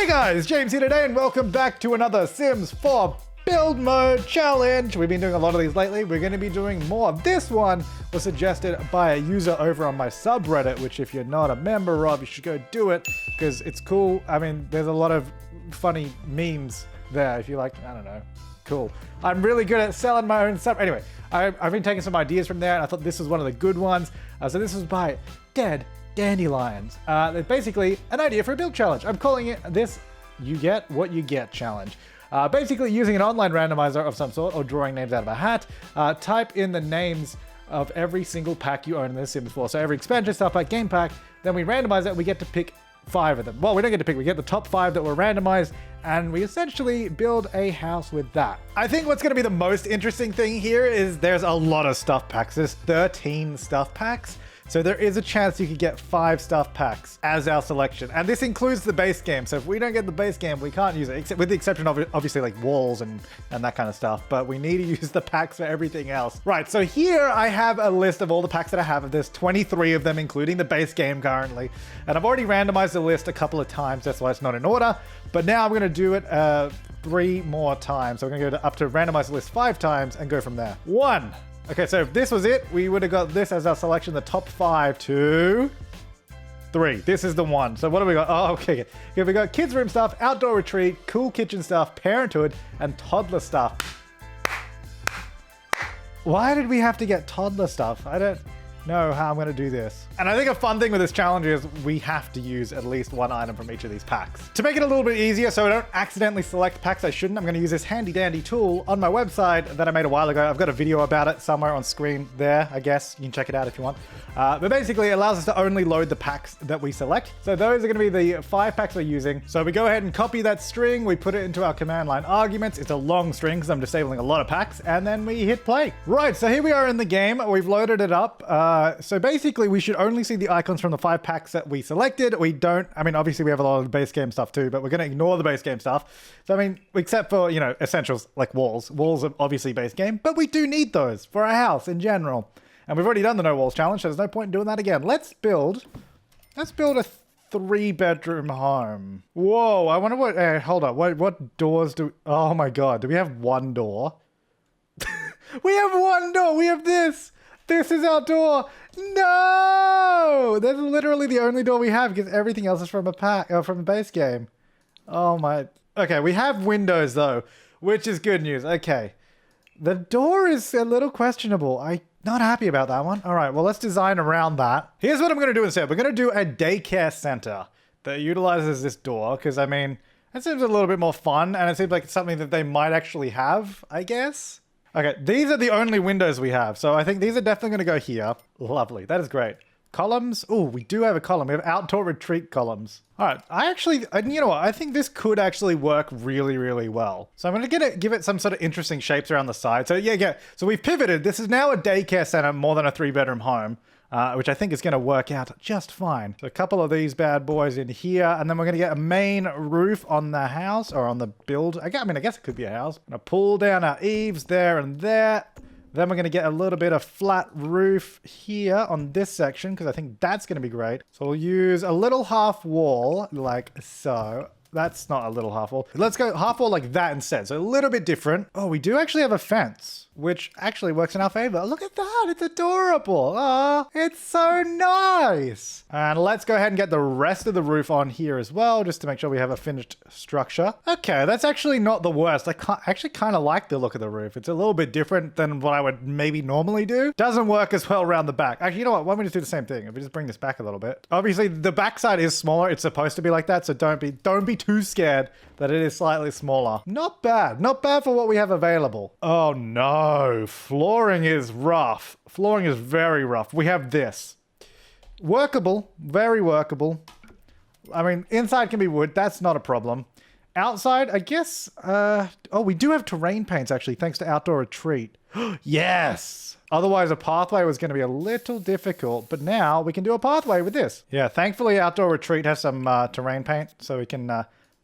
Hey guys, James here today and welcome back to another Sims 4 build mode challenge. We've been doing a lot of these lately. We're going to be doing more. This one was suggested by a user over on my subreddit, which if you're not a member of, you should go do it because it's cool. I mean, there's a lot of funny memes there if you like, I don't know. Cool. I'm really good at selling my own stuff. Anyway, I've been taking some ideas from there and I thought this was one of the good ones. So this was by Dead Dandelions. They're basically an idea for a build challenge. I'm calling it this You Get What You Get challenge. Basically using an online randomizer of some sort or drawing names out of a hat, type in the names of every single pack you own in The Sims 4. So every expansion, stuff pack, game pack, then we randomize it and we get to pick 5 of them. Well, we don't get to pick, we get the top 5 that were randomized and we essentially build a house with that. I think what's gonna be the most interesting thing here is there's a lot of stuff packs. There's 13 stuff packs. So there is a chance you could get 5 stuff packs as our selection. And this includes the base game. So if we don't get the base game, we can't use it, except with the exception of obviously like walls and that kind of stuff. But we need to use the packs for everything else. Right, so here I have a list of all the packs that I have. There's 23 of them, including the base game currently. And I've already randomized the list a couple of times. That's why it's not in order. But now I'm gonna do it 3 more times. So we're gonna go up to randomize the list 5 times and go from there. 1. Okay, so if this was it, we would have got this as our selection, the top 5, 2, 3. This is the one. So what do we got? Oh, okay. Okay, we got kids room stuff, outdoor retreat, cool kitchen stuff, parenthood, and toddler stuff. Why did we have to get toddler stuff? I don't know how I'm going to do this. And I think a fun thing with this challenge is we have to use at least 1 item from each of these packs. To make it a little bit easier so I don't accidentally select packs I shouldn't, I'm going to use this handy dandy tool on my website that I made a while ago. I've got a video about it somewhere on screen there, I guess. You can check it out if you want. But basically it allows us to only load the packs that we select. So those are going to be the 5 packs we're using. So we go ahead and copy that string. We put it into our command line arguments. It's a long string because I'm disabling a lot of packs. And then we hit play. Right, so here we are in the game. We've loaded it up. So basically we should only see the icons from the 5 packs that we selected. We don't, I mean, obviously we have a lot of base game stuff too, but we're going to ignore the base game stuff. So I mean, except for, you know, essentials like walls. Walls are obviously base game, but we do need those for our house in general. And we've already done the no walls challenge, so there's no point in doing that again. Let's build a 3-bedroom home. Whoa, I wonder what, hold up, what doors do, oh my God, do we have 1 door? We have 1 door, we have this. This is our door. No! That's literally the only door we have because everything else is from a pack, from a base game. Oh my. Okay, we have windows though, which is good news. Okay. The door is a little questionable. I'm not happy about that one. All right, well, let's design around that. Here's what I'm going to do instead. We're going to do a daycare center that utilizes this door because, I mean, it seems a little bit more fun and it seems like it's something that they might actually have, I guess. Okay, these are the only windows we have. So I think these are definitely going to go here. Lovely. That is great. Columns. Oh, we do have a column. We have outdoor retreat columns. All right. You know what? I think this could actually work really, really well. So I'm going to give it some sort of interesting shapes around the side. So yeah. So we've pivoted. This is now a daycare center more than a 3-bedroom home. Which I think is going to work out just fine. So a couple of these bad boys in here, and then we're going to get a main roof on the house, or on the build. I guess it could be a house. I'm going to pull down our eaves there and there. Then we're going to get a little bit of flat roof here on this section, because I think that's going to be great. So we'll use a little half wall, like so. That's not a little half wall. Let's go half wall like that instead. So a little bit different. Oh, we do actually have a fence, which actually works in our favor. Look at that. It's adorable. Oh, it's so nice. And let's go ahead and get the rest of the roof on here as well, just to make sure we have a finished structure. Okay, that's actually not the worst. I actually kind of like the look of the roof. It's a little bit different than what I would maybe normally do. Doesn't work as well around the back. Actually, you know what? Why don't we just do the same thing? If we just bring this back a little bit. Obviously, the backside is smaller. It's supposed to be like that, so don't be too scared that it is slightly smaller. Not bad. Not bad for what we have available. Oh no, flooring is rough. Flooring is very rough. We have this. Workable, very workable. I mean, inside can be wood. That's not a problem. Outside, I guess, oh, we do have terrain paints actually, thanks to outdoor retreat. Yes! Otherwise, a pathway was going to be a little difficult, but now we can do a pathway with this. Yeah, thankfully, outdoor retreat has some terrain paint, so we can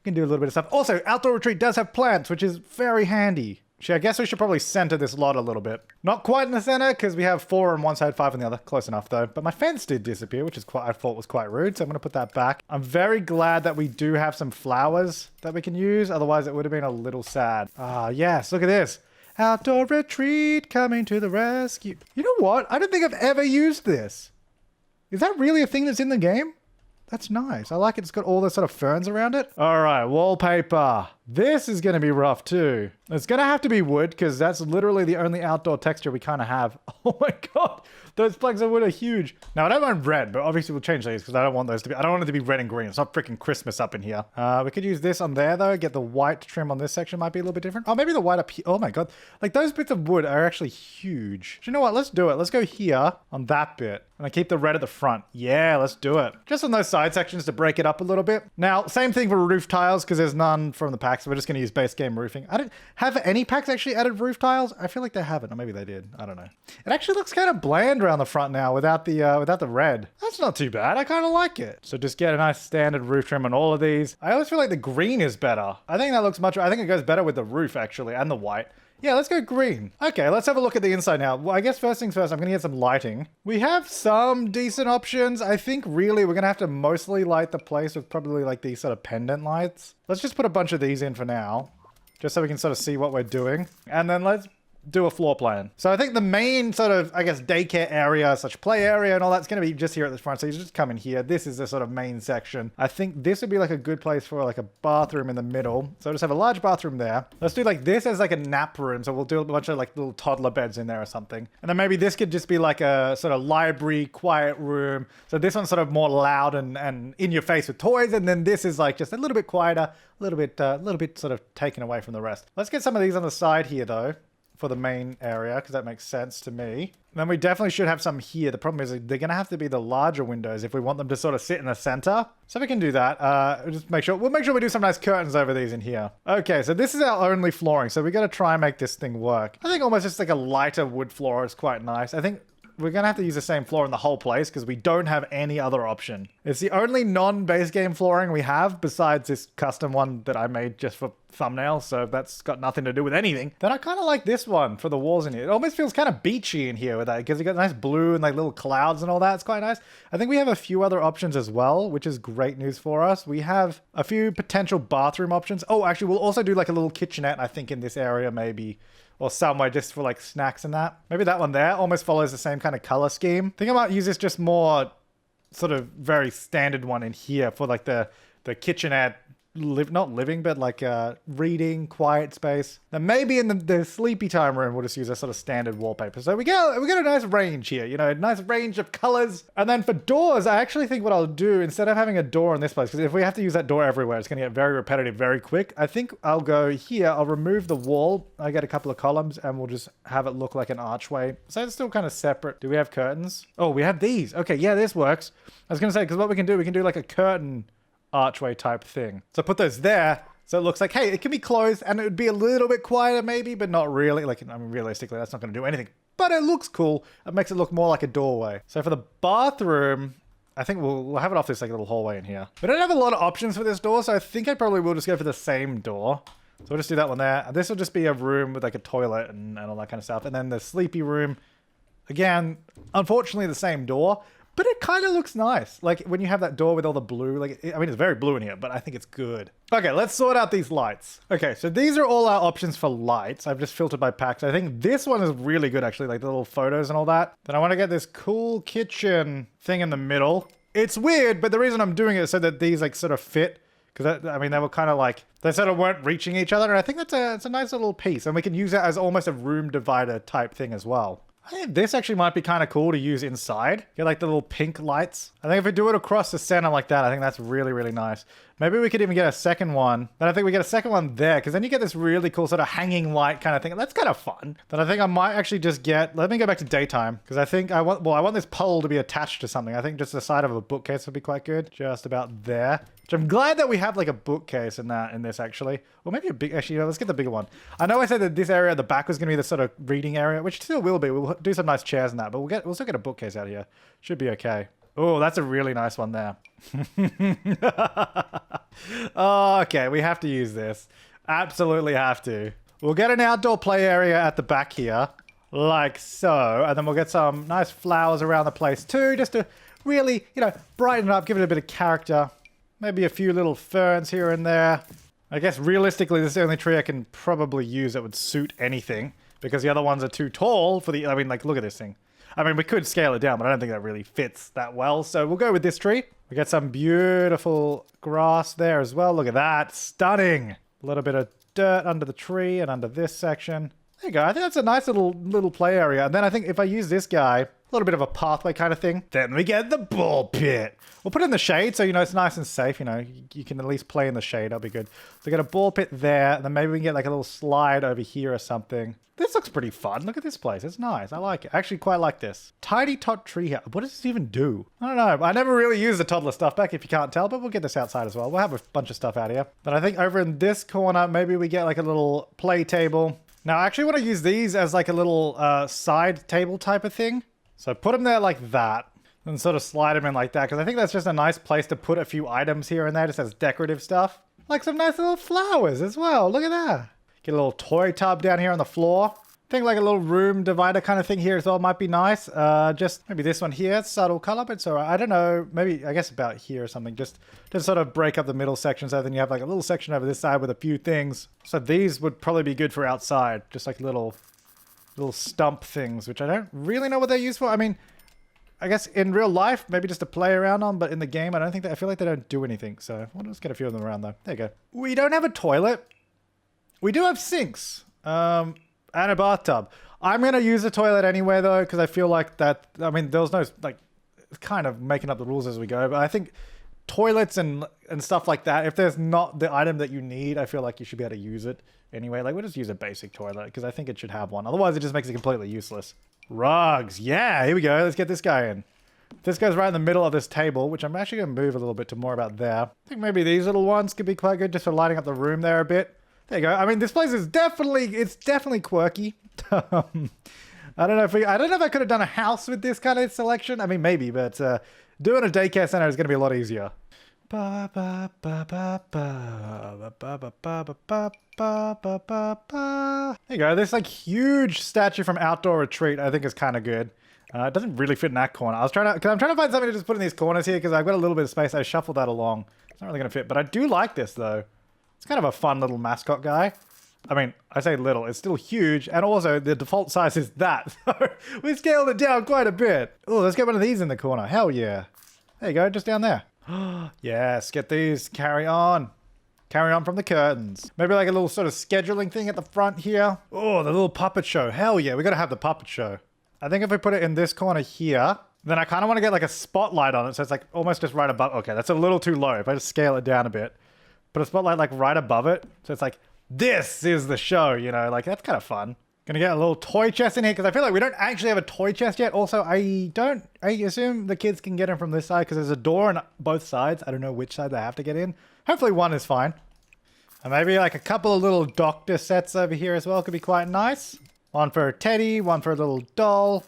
do a little bit of stuff. Also, outdoor retreat does have plants, which is very handy. I guess we should probably center this lot a little bit. Not quite in the center because we have 4 on one side, 5 on the other. Close enough though. But my fence did disappear, which is quite, I thought was quite rude. So I'm going to put that back. I'm very glad that we do have some flowers that we can use. Otherwise it would have been a little sad. Ah, yes. Look at this. Outdoor retreat coming to the rescue. You know what? I don't think I've ever used this. Is that really a thing that's in the game? That's nice. I like it. It's got all the sort of ferns around it. All right, wallpaper. This is going to be rough too. It's going to have to be wood because that's literally the only outdoor texture we kind of have. Oh my God. Those planks of wood are huge. Now, I don't mind red, but obviously we'll change these because I don't want those to be, I don't want it to be red and green. It's not freaking Christmas up in here. We could use this on there though. Get the white trim on this section might be a little bit different. Oh, maybe the white up here. Oh my God. Like those bits of wood are actually huge. Do you know what? Let's do it. Let's go here on that bit. And I keep the red at the front. Yeah, let's do it. Just on those side sections to break it up a little bit. Now, same thing for roof tiles because there's none from the packs. So we're just going to use base game roofing. I don't have any packs actually added roof tiles. I feel like they haven't, or maybe they did. I don't know. It actually looks kind of bland around the front now without the red. That's not too bad. I kind of like it. So just get a nice standard roof trim on all of these. I always feel like the green is better. I think that looks much, I think it goes better with the roof actually and the white. Yeah, let's go green. Okay, let's have a look at the inside now. Well, I guess first things first, I'm gonna get some lighting. We have some decent options. I think really we're gonna have to mostly light the place with probably like these sort of pendant lights. Let's just put a bunch of these in for now, just so we can sort of see what we're doing. And then let's do a floor plan. So I think the main sort of, I guess, daycare area, such play area and all that's going to be just here at the front. So you just come in here. This is the sort of main section. I think this would be like a good place for like a bathroom in the middle. So just have a large bathroom there. Let's do like this as like a nap room. So we'll do a bunch of like little toddler beds in there or something. And then maybe this could just be like a sort of library, quiet room. So this one's sort of more loud and in your face with toys. And then this is like just a little bit quieter, a little bit sort of taken away from the rest. Let's get some of these on the side here though, for the main area, because that makes sense to me. And then we definitely should have some here. The problem is they're going to have to be the larger windows if we want them to sort of sit in the center. So we can do that. Just we'll make sure we do some nice curtains over these in here. Okay, so this is our only flooring. So we got to try and make this thing work. I think almost just like a lighter wood floor is quite nice. I think we're going to have to use the same floor in the whole place because we don't have any other option. It's the only non-base game flooring we have besides this custom one that I made just for thumbnail. So that's got nothing to do with anything. Then I kind of like this one for the walls in here. It almost feels kind of beachy in here with that because you got nice blue and like little clouds and all that. It's quite nice. I think we have a few other options as well, which is great news for us. We have a few potential bathroom options. Oh, actually, we'll also do like a little kitchenette, I think, in this area maybe. Or somewhere just for like snacks and that. Maybe that one there almost follows the same kind of color scheme. I think I might use this just more sort of very standard one in here for like the kitchenette, not living, but like reading, quiet space. Then maybe in the sleepy time room, we'll just use a sort of standard wallpaper. So we get a nice range here, you know, a nice range of colors. And then for doors, I actually think what I'll do, instead of having a door in this place, because if we have to use that door everywhere, it's going to get very repetitive very quick. I think I'll go here, I'll remove the wall. I get a couple of columns and we'll just have it look like an archway. So it's still kind of separate. Do we have curtains? Oh, we have these. Okay, yeah, this works. I was going to say, because what we can do like a curtain archway type thing. So put those there. So it looks like, hey, it can be closed and it would be a little bit quieter maybe, but not really. Like, I mean, realistically, that's not going to do anything, but it looks cool. It makes it look more like a doorway. So for the bathroom, I think we'll have it off this like little hallway in here. We don't have a lot of options for this door. So I think I probably will just go for the same door. So we'll just do that one there. And this will just be a room with like a toilet and all that kind of stuff. And then the sleepy room, again, unfortunately the same door. But it kind of looks nice. Like when you have that door with all the blue, like, I mean, it's very blue in here, but I think it's good. Okay, let's sort out these lights. Okay, so these are all our options for lights. I've just filtered by packs. I think this one is really good, actually, like the little photos and all that. Then I want to get this cool kitchen thing in the middle. It's weird, but the reason I'm doing it is so that these like sort of fit. Because I mean, they were kind of like, they sort of weren't reaching each other. And I think it's a nice little piece. And we can use it as almost a room divider type thing as well. I think this actually might be kind of cool to use inside. Get like the little pink lights. I think if we do it across the center like that, I think that's really, really nice. Maybe we could even get a second one. Then I think we get a second one there because then you get this really cool sort of hanging light kind of thing. That's kind of fun. Then I think I might actually just get, let me go back to daytime because I think I want this pole to be attached to something. I think just the side of a bookcase would be quite good. Just about there. Which I'm glad that we have like a bookcase in this actually. Or maybe a big, actually, let's get the bigger one. I know I said that this area at the back was going to be the sort of reading area, which still will be. We'll do some nice chairs and that, but we'll still get a bookcase out here. Should be okay. Oh, that's a really nice one there. Oh, okay, we have to use this. Absolutely have to. We'll get an outdoor play area at the back here, like so. And then we'll get some nice flowers around the place too, just to really, you know, brighten it up, give it a bit of character. Maybe a few little ferns here and there. I guess realistically, this is the only tree I can probably use that would suit anything, because the other ones are too tall for the, I mean, like, look at this thing. I mean, we could scale it down, but I don't think that really fits that well. So we'll go with this tree. We got some beautiful grass there as well. Look at that. Stunning. A little bit of dirt under the tree and under this section. There you go. I think that's a nice little play area. And then I think if I use this guy, a little bit of a pathway kind of thing, then we get the ball pit. We'll put it in the shade so, you know, it's nice and safe. You know, you can at least play in the shade. That'll be good. So we got a ball pit there. And then maybe we can get like a little slide over here or something. This looks pretty fun. Look at this place. It's nice. I like it. I actually quite like this. Tidy tot tree house. What does this even do? I don't know. I never really use the toddler stuff back if you can't tell, but we'll get this outside as well. We'll have a bunch of stuff out here. But I think over in this corner, maybe we get like a little play table. Now, I actually want to use these as like a little side table type of thing. So put them there like that and sort of slide them in like that, because I think that's just a nice place to put a few items here and there just as decorative stuff. Like some nice little flowers as well. Look at that. Get a little toy tub down here on the floor. I think like a little room divider kind of thing here as well might be nice. Just maybe this one here, subtle color, but it's all right. I don't know, maybe I guess about here or something. Just to sort of break up the middle section, so then you have like a little section over this side with a few things. So these would probably be good for outside, just like little stump things, which I don't really know what they're used for. I mean, I guess in real life, maybe just to play around on, but in the game, I feel like they don't do anything. So we'll just get a few of them around though. There you go. We don't have a toilet. We do have sinks. And a bathtub. I'm going to use a toilet anyway, though, because I feel like that, I mean, there was no, like, kind of making up the rules as we go, but I think toilets and stuff like that, if there's not the item that you need, I feel like you should be able to use it anyway. Like, we'll just use a basic toilet, because I think it should have one. Otherwise, it just makes it completely useless. Rugs. Yeah, here we go. Let's get this guy in. This goes right in the middle of this table, which I'm actually going to move a little bit to more about there. I think maybe these little ones could be quite good just for lighting up the room there a bit. There you go. I mean, this place is definitely quirky. I don't know if I could have done a house with this kind of selection. I mean, maybe, but doing a daycare center is going to be a lot easier. There you go. This like huge statue from Outdoor Retreat, I think is kind of good. It doesn't really fit in that corner. I'm trying to find something to just put in these corners here because I've got a little bit of space. I shuffled that along. It's not really going to fit, but I do like this though. It's kind of a fun little mascot guy. I mean, I say little, it's still huge, and also the default size is that, so we scaled it down quite a bit. Oh, let's get one of these in the corner. Hell yeah. There you go, just down there. Yes, get these. Carry on. Carry on from the curtains. Maybe like a little sort of scheduling thing at the front here. Oh, the little puppet show. Hell yeah, we gotta have the puppet show. I think if we put it in this corner here, then I kind of want to get like a spotlight on it, so it's like almost just right above. Okay, that's a little too low. If I just scale it down a bit. But a spotlight like right above it. So it's like, this is the show, you know, like that's kind of fun. Gonna get a little toy chest in here because I feel like we don't actually have a toy chest yet. Also, I assume the kids can get in from this side because there's a door on both sides. I don't know which side they have to get in. Hopefully one is fine. And maybe like a couple of little doctor sets over here as well could be quite nice. One for a teddy, one for a little doll.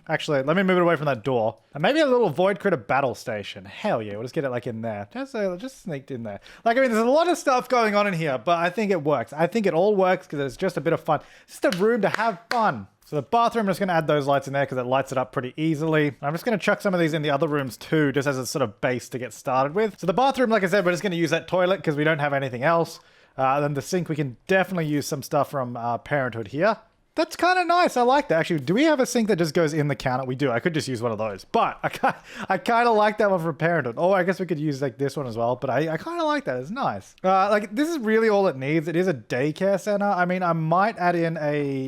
Actually, let me move it away from that door. And maybe a little Void Critter battle station. Hell yeah, we'll just get it like in there. Just sneaked in there. Like, I mean, there's a lot of stuff going on in here, but I think it works. I think it all works because it's just a bit of fun. It's just a room to have fun. So the bathroom, I'm just going to add those lights in there because it lights it up pretty easily. I'm just going to chuck some of these in the other rooms too, just as a sort of base to get started with. So the bathroom, like I said, we're just going to use that toilet because we don't have anything else. Then the sink, we can definitely use some stuff from Parenthood here. That's kind of nice. I like that. Actually, do we have a sink that just goes in the counter? We do. I could just use one of those. But I kind of like that one from Parenthood. Oh, I guess we could use like this one as well. But I kind of like that. It's nice. Like this is really all it needs. It is a daycare center. I mean, I might add in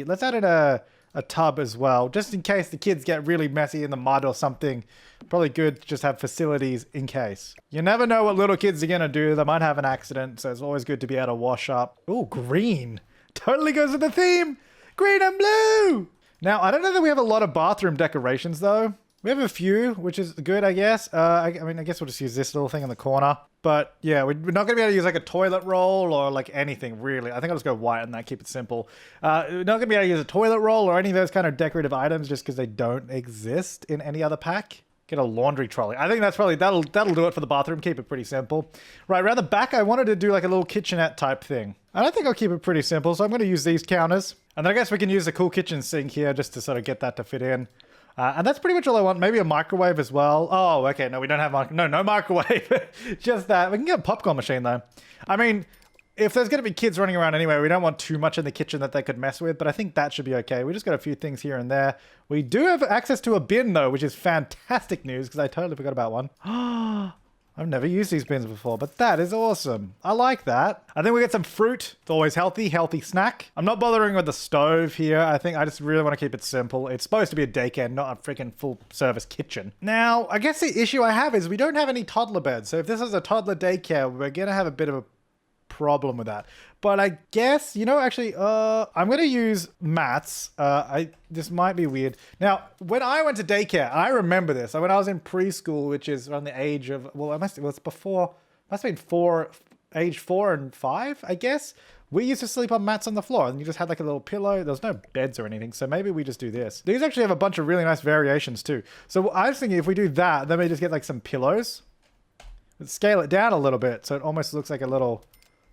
let's add in a tub as well. Just in case the kids get really messy in the mud or something. Probably good to just have facilities in case. You never know what little kids are going to do. They might have an accident. So it's always good to be able to wash up. Oh, green. Totally goes with the theme. Green and blue! Now, I don't know that we have a lot of bathroom decorations, though. We have a few, which is good, I guess. I mean, I guess we'll just use this little thing in the corner. But, yeah, we're not going to be able to use, like, a toilet roll or, like, anything, really. I think I'll just go white and that, keep it simple. We're not going to be able to use a toilet roll or any of those kind of decorative items just because they don't exist in any other pack. Get a laundry trolley. I think that's probably, that'll do it for the bathroom. Keep it pretty simple. Right, around the back, I wanted to do like a little kitchenette type thing. And I think I'll keep it pretty simple. So I'm going to use these counters. And then I guess we can use the cool kitchen sink here just to sort of get that to fit in. And that's pretty much all I want. Maybe a microwave as well. Oh, okay. No, we don't have no microwave. Just that. We can get a popcorn machine though. I mean, if there's going to be kids running around anyway, we don't want too much in the kitchen that they could mess with, but I think that should be okay. We just got a few things here and there. We do have access to a bin though, which is fantastic news because I totally forgot about one. I've never used these bins before, but that is awesome. I like that. I think we get some fruit. It's always healthy snack. I'm not bothering with the stove here. I think I just really want to keep it simple. It's supposed to be a daycare, not a freaking full service kitchen. Now, I guess the issue I have is we don't have any toddler beds. So if this is a toddler daycare, we're going to have a bit of a problem with that. But I guess, you know, actually, I'm going to use mats. This might be weird. Now, when I went to daycare, I remember this. When I was in preschool, which is around the age of, well, it was before, must have been age 4 and 5, I guess. We used to sleep on mats on the floor and you just had like a little pillow. There was no beds or anything. So maybe we just do this. These actually have a bunch of really nice variations too. So I was thinking if we do that, then we just get like some pillows. Let's scale it down a little bit. So it almost looks like a little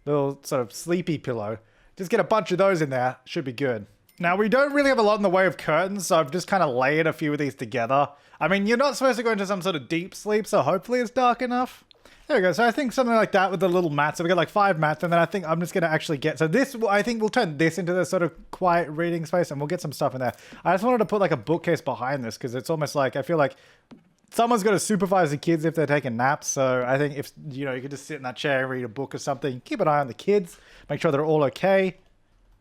sort of sleepy pillow. Just get a bunch of those in there. Should be good. Now, we don't really have a lot in the way of curtains, so I've just kind of layered a few of these together. I mean, you're not supposed to go into some sort of deep sleep, so hopefully it's dark enough. There we go. So I think something like that with the little mats. So we got like 5 mats, and then I think I'm just going to actually get... So this, I think we'll turn this into the sort of quiet reading space, and we'll get some stuff in there. I just wanted to put like a bookcase behind this, because it's almost like, I feel like someone's got to supervise the kids if they're taking naps. So I think if, you know, you could just sit in that chair and read a book or something. Keep an eye on the kids. Make sure they're all okay.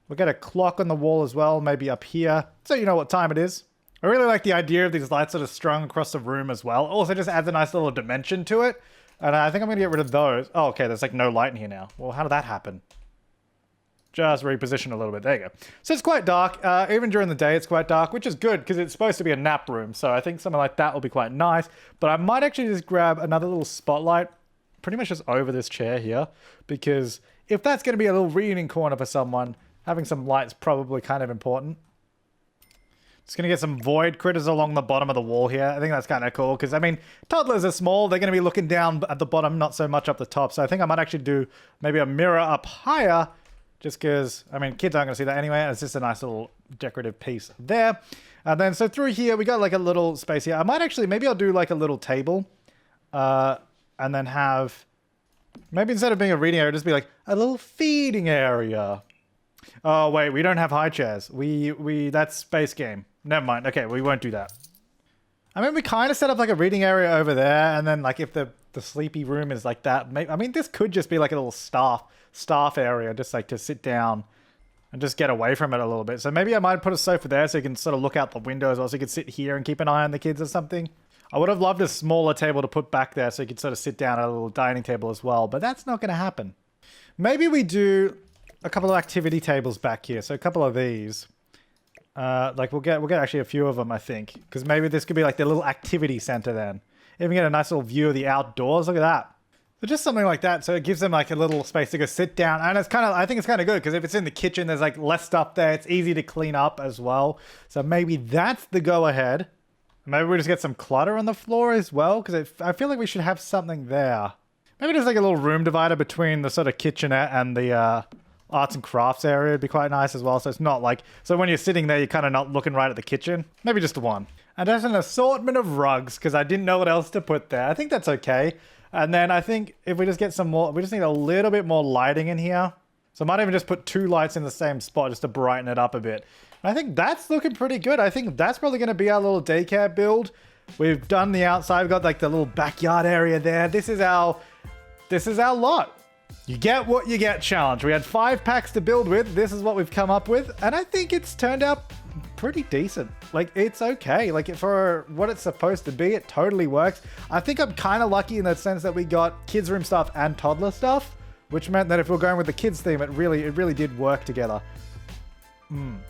We'll get a clock on the wall as well, maybe up here, so you know what time it is. I really like the idea of these lights sort of strung across the room as well. Also just adds a nice little dimension to it. And I think I'm going to get rid of those. Oh, okay, there's like no light in here now. Well, how did that happen? Just reposition a little bit. There you go. So it's quite dark. Even during the day, it's quite dark, which is good because it's supposed to be a nap room. So I think something like that will be quite nice. But I might actually just grab another little spotlight pretty much just over this chair here. Because if that's going to be a little reading corner for someone, having some light's probably kind of important. Just going to get some void critters along the bottom of the wall here. I think that's kind of cool because, I mean, toddlers are small. They're going to be looking down at the bottom, not so much up the top. So I think I might actually do maybe a mirror up higher just because, I mean, kids aren't going to see that anyway. It's just a nice little decorative piece there. And then, so through here, we got like a little space here. I might actually, maybe I'll do like a little table and then have, maybe instead of being a reading area, just be like a little feeding area. Oh, wait, we don't have high chairs. That's space game. Never mind. Okay, we won't do that. I mean, we kind of set up like a reading area over there, and then like if the sleepy room is like that, I mean, this could just be like a little staff area, just like to sit down and just get away from it a little bit. So maybe I might put a sofa there so you can sort of look out the window as well, so you can sit here and keep an eye on the kids or something. I would have loved a smaller table to put back there so you could sort of sit down at a little dining table as well, but that's not going to happen. Maybe we do a couple of activity tables back here. So a couple of these. Like we'll get actually a few of them, I think. Because maybe this could be like the little activity center then. Even get a nice little view of the outdoors. Look at that. So just something like that. So it gives them like a little space to go sit down. And it's kind of, I think it's kind of good because if it's in the kitchen, there's like less stuff there. It's easy to clean up as well. So maybe that's the go ahead. Maybe we just get some clutter on the floor as well. Because I feel like we should have something there. Maybe just like a little room divider between the sort of kitchenette and the arts and crafts area would be quite nice as well. So it's not like, so when you're sitting there, you're kind of not looking right at the kitchen. Maybe just one. And there's an assortment of rugs because I didn't know what else to put there. I think that's okay. And then I think if we just get some more, we just need a little bit more lighting in here. So I might even just put 2 lights in the same spot just to brighten it up a bit. I think that's looking pretty good. I think that's probably going to be our little daycare build. We've done the outside. We've got like the little backyard area there. This is our lot. You get what you get challenge. We had 5 packs to build with. This is what we've come up with. And I think it's turned out pretty decent. Like, it's okay. Like, for what it's supposed to be, it totally works. I think I'm kind of lucky in the sense that we got kids room stuff and toddler stuff, which meant that if we're going with the kids theme, it really did work together.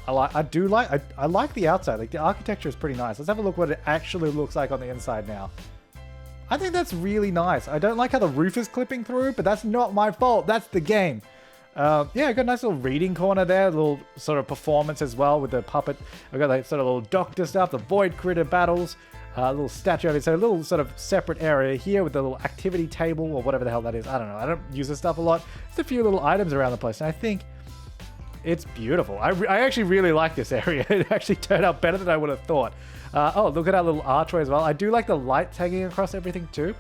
I like the outside. Like, the architecture is pretty nice. Let's have a look what it actually looks like on the inside now. I think that's really nice. I don't like how the roof is clipping through, but that's not my fault. That's the game. Yeah, I got a nice little reading corner there, a little sort of performance as well with the puppet. I got like sort of little doctor stuff, the void critter battles. little statue of it. So a little sort of separate area here with the little activity table or whatever the hell that is. I don't know. I don't use this stuff a lot. Just a few little items around the place. And I think it's beautiful. I actually really like this area. It actually turned out better than I would have thought. Oh, look at our little archway as well. I do like the lights hanging across everything too.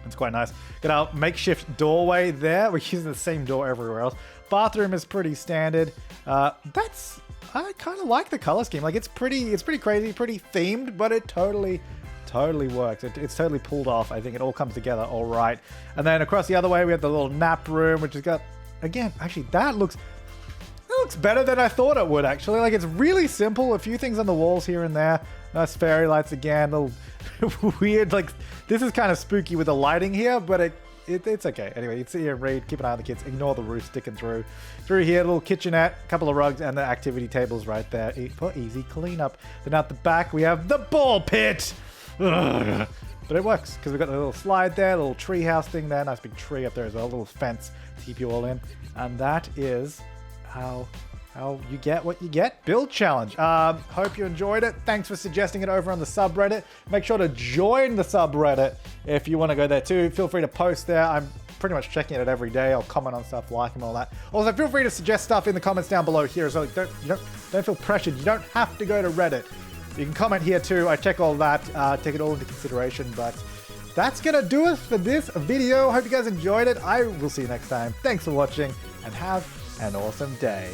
It's quite nice. Got our makeshift doorway there. We're using the same door everywhere else. Bathroom is pretty standard. I kind of like the color scheme. Like it's pretty crazy, pretty themed, but it totally works. It's totally pulled off. I think it all comes together all right. And then across the other way, we have the little nap room, which has got, again, actually that looks better than I thought it would, actually. Like it's really simple. A few things on the walls here and there. Nice fairy lights again. Little weird, like this is kind of spooky with the lighting here, but it's okay. Anyway, you can sit here and read, keep an eye on the kids, ignore the roof sticking through. Through here, little kitchenette, couple of rugs, and the activity tables right there for easy cleanup. Then out the back, we have the ball pit. Ugh. But it works, because we've got the little slide there, little tree house thing there, nice big tree up there as well, little fence to keep you all in. And that is how you get what you get. Build challenge. Hope you enjoyed it. Thanks for suggesting it over on the subreddit. Make sure to join the subreddit if you want to go there too. Feel free to post there. I'm pretty much checking it every day. I'll comment on stuff, like them, all that. Also, feel free to suggest stuff in the comments down below here as well. Don't feel pressured. You don't have to go to Reddit. You can comment here too. I check all that, take it all into consideration. But that's gonna do it for this video. Hope you guys enjoyed it. I will see you next time. Thanks for watching and have an awesome day.